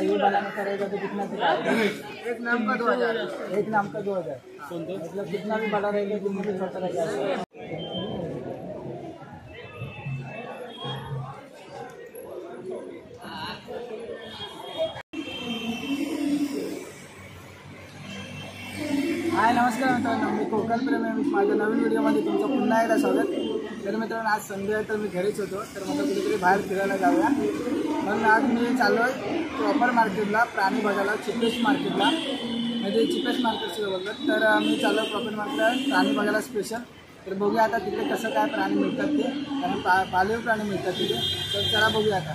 ये बनाना पड़ेगा तो कितना एक नाम का 2000, एक नाम का 2000, मतलब कितना भी बड़ा रहेगा कितना भी छोटा रहेगा। हाय नमस्कार मित्रांनो, मी कोकण प्रेमी माझ्या नवीन व्हिडिओमध्ये तुमचं पुन्हा एकदा स्वागत। तर मित्रांनो आज संडे आहे तर मी घरीच होतो, तर मला कुठेतरी बाहेर फिरायला जाऊया म्हणून आज मी चाललो आहे प्रॉपर मार्केटला, प्राणी बघायला, चिपेस्ट मार्केटला, म्हणजे चिपेस्ट मार्केट बोलतात। तर मी चाललो प्रॉपर मार्केटला प्राणी बघायला स्पेशल। तर बघूया आता तिथे कसं काय प्राणी मिळतात ते, कारण पाळीव प्राणी मिळतात तिथे। तर चला बघूया आता।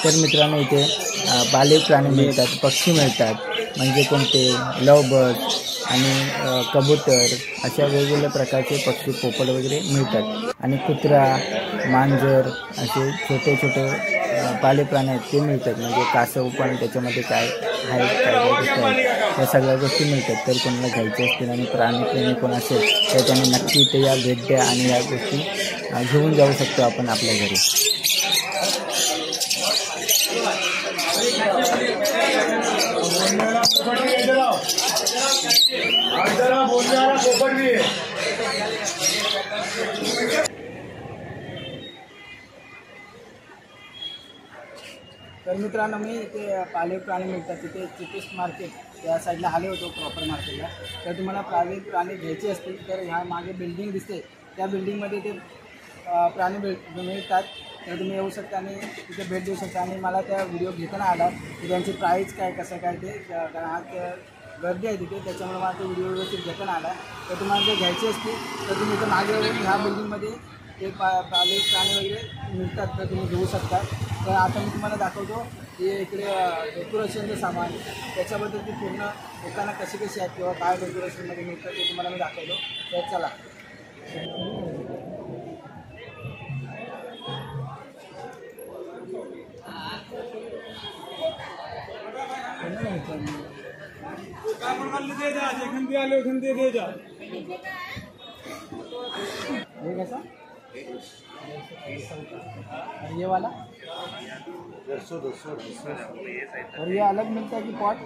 तर मित्रांनो इथे पाळीव प्राणी मिळतात, पक्षी मिळतात, म्हणजे कोणते लव बर्ड आणि कबूतर अशा वेगवेगळ्या प्रकारचे पक्षी, पोपट वगैरे मिळतात। आणि कुत्रा, मांजर असे छोटे छोटे पाळीव प्राणी आहेत ते मिळतात, म्हणजे कासव पण त्याच्यामध्ये काय आहे काय गोष्टी आहेत या सगळ्या गोष्टी मिळतात। तर कोणाला घ्यायचे असतील आणि प्राणीप्रेमी कोण असेल तर त्यांनी नक्की इथे या भेट द्या आणि या गोष्टी घेऊन जाऊ शकतो आपण आपल्या घरी। तर मित्रांनो मी इथे पाळीव प्राणी मिळतात तिथे चिपेस्ट मार्केट या साईडला आले होतो प्रॉपर मार्केटला। तर तुम्हाला पाळीव प्राणी घ्यायचे असतील तर ह्या मागे बिल्डिंग दिसते त्या बिल्डिंगमध्ये ते प्राणी मिळतात। तर तुम्ही येऊ शकता आणि तिथे भेट देऊ शकता। आणि मला त्या व्हिडिओ घेताना आला की त्यांची प्राईस काय कसं काय ते, कारण आज गर्दी आहे तिथे त्याच्यामुळे मला तो व्हिडिओ व्यवस्थित घेताना आला। तर तुम्हाला जर घ्यायचे असतील तर तुम्ही इथं मागे ह्या बिल्डिंगमध्ये ते पाळीव प्राणी वगैरे मिळतात तर तुम्ही घेऊ शकता। तर आता मी तुम्हाला दाखवतो की इकडे डेकोरेशनचं सामान, त्याच्याबद्दल ती पूर्ण दुकानं कशी कशी आहेत किंवा काय डेकोरेशनमध्ये मिळतं ते तुम्हाला मी दाखवतो। तर चला ये कैसा और ये वाला 200 और ये अलग मिलता है कि पॉट,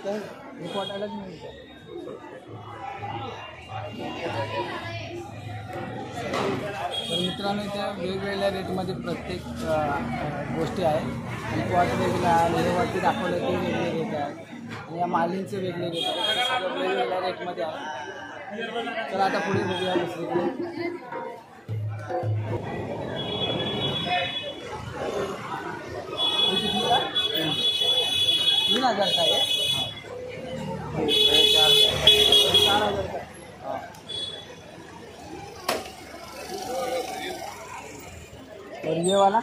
तो ये पॉट अलग मिलता है। तर मित्रांनो इथे वेगवेगळ्या रेटमध्ये प्रत्येक गोष्टी आहे आणि पॉट वेगळा आहे, हे वरती दाखवलं ते वेगळे रेट आहे आणि या मालींचे वेगळे रेट आहे, सगळं वेगवेगळ्या रेटमध्ये आहे। तर आता पुढे बघूया दुसरीकडे। कितीला 3000 का है, 4000 का। और ये वाला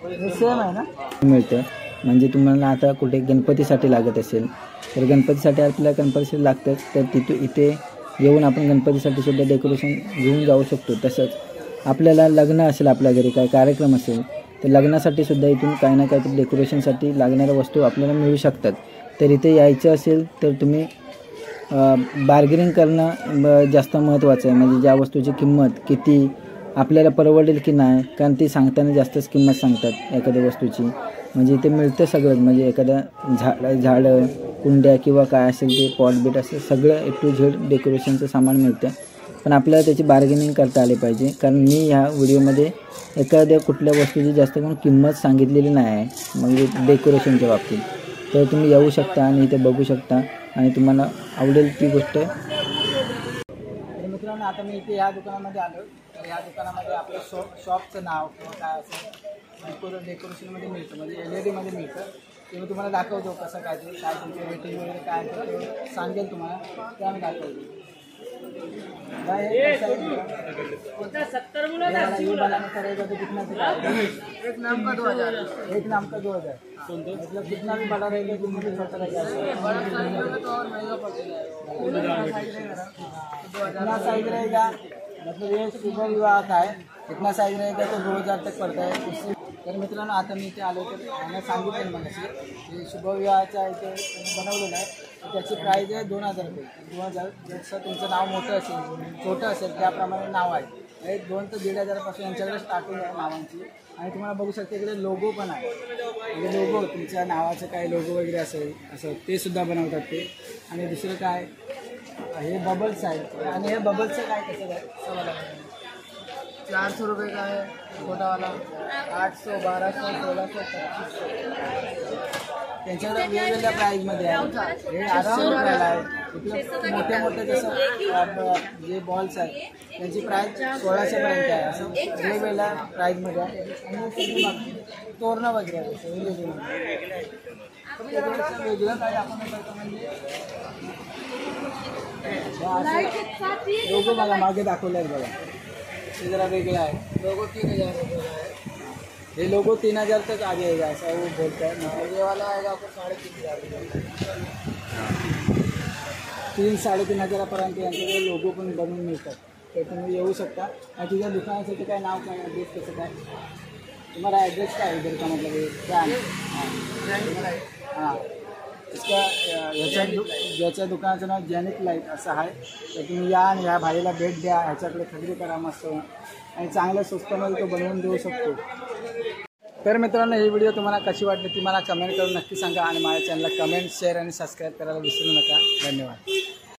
ये सेम आहे ना, मिळतं। म्हणजे तुम्हाला आता कुठे गणपतीसाठी लागत असेल तर गणपतीसाठी आपल्याला गणपतीसाठी लागतंच, तर तिथून इथे येऊन आपण गणपतीसाठी सुद्धा डेकोरेशन घेऊन जाऊ शकतो। तसंच आपल्याला लग्न असेल, आपल्या घरी काय कार्यक्रम असेल तर लग्नासाठी सुद्धा इथून काही ना काहीतरी डेकोरेशनसाठी लागणाऱ्या वस्तू आपल्याला मिळू शकतात। तर इथे यायचं असेल तर तुम्ही बार्गेनिंग करणं जास्त महत्त्वाचं आहे, म्हणजे ज्या वस्तूची किंमत किती आपल्याला परवडेल की नाही, कारण ती सांगताना जास्तच किंमत सांगतात एखाद्या वस्तूची। म्हणजे इथे मिळतं सगळं, म्हणजे एखाद्या झाडं कुंड्या किंवा काय असेल ते पॉट बीट असेल सगळं A to Z डेकोरेशनचं सामान मिळतं। पण आपल्याला त्याची बार्गेनिंग करता आली पाहिजे, कारण मी ह्या व्हिडिओमध्ये एखाद्या कुठल्या वस्तूची जास्त करून किंमत सांगितलेली नाही आहे, म्हणजे डेकोरेशनच्या बाबतीत। तर तुम्ही येऊ शकता आणि इथे बघू शकता आणि तुम्हाला आवडेल ती गोष्ट। तर मित्रांनो आता मी इथे या दुकानामध्ये आलो, तर या दुकानामध्ये आपलं शॉपचं नाव किंवा काय असेल डेकोरेशनमध्ये मिळतं, म्हणजे LED मध्ये मिळतं। ते मी तुम्हाला दाखवतो कसं काय ते, काय तुमचं रेटिंग वगैरे काय ते सांगेल तुम्हाला, ते आम्ही दाखवतो। एक नाम का 2000, एक नाम का 2000, मतलब कितना भी बड़ा रहेगा कितना भी छोटा रहेगा तो और महंगा पड़ेगा। कितना साइज रहेगा, मतलब ये शुभ विवाह का है, कितना साइज रहेगा तो 2000 तक पडता है। उससे तर मित्रांनो आता मी इथे आलो तर त्यांना सांगितलं मला की शुभविवाहाच्या इथे बनवलेलं आहे, तर त्याची प्राईज आहे 2000 रुपये। 2000 जसं तुमचं नाव मोठं असेल छोटं असेल त्याप्रमाणे नाव आहे। 2 ते 1500 पासून यांच्याकडे स्टार्टिंग आहे नावांची। आणि तुम्हाला बघू शकता इकडे लोगो पण आहे, म्हणजे लोगो तुमच्या नावाचं काय लोगो वगैरे असेल असं ते सुद्धा बनवतात ते। आणि दुसरं काय हे बबल्स आहेत, आणि हे बबल्सचं काय कसं काय 400 रुपये का है छोटा वाला, 800, 1200, 1600, 2500 त्यांच्याकडे वेगवेगळ्या प्राईजमध्ये आहे। हे 800 रुपयाला आहे। मोठे मोठे जसं जे बॉल्स आहेत त्यांची प्राईज 1600पर्यंत आहे, असं वेगवेगळ्या प्राईजमध्ये आहे। आणि तोरणं वगैरे आहे वेगळं काय आपण करतो म्हणजे लोगो मला मागे दाखवलं आहे बघा, ये जरा वेगळा है। लोगो 3000 रुपये का है, ये लोगो 3000 तक आ जाएगा ऐसा वो बोलता है। मतलब ये वाला आएगा आपको 3500 रुपये, 3-3.5 यांच्याकडे लोगो पण बनवून मिळतात, तर तुम्ही येऊ शकता। आणि तुझ्या दुकानासाठी काय नाव काय ॲड्रेस कसं काय तुम्हाला ॲड्रेस काय इधर का मतलब क्या हां इसका ज्याच्या दुकानाचं नाव जेनिक लाईट असं आहे। तर तुम्ही या आणि ह्या भाईला भेट द्या, ह्याच्याकडे खरेदी करा मस्त, आणि चांगल्या स्वस्तामध्ये तो बनवून देऊ शकतो। तर मित्रांनो ही व्हिडिओ तुम्हाला कशी वाटली ती मला कमेंट करून नक्की सांगा, आणि माझ्या चॅनलला कमेंट शेअर आणि सबस्क्राईब करायला विसरू नका। धन्यवाद।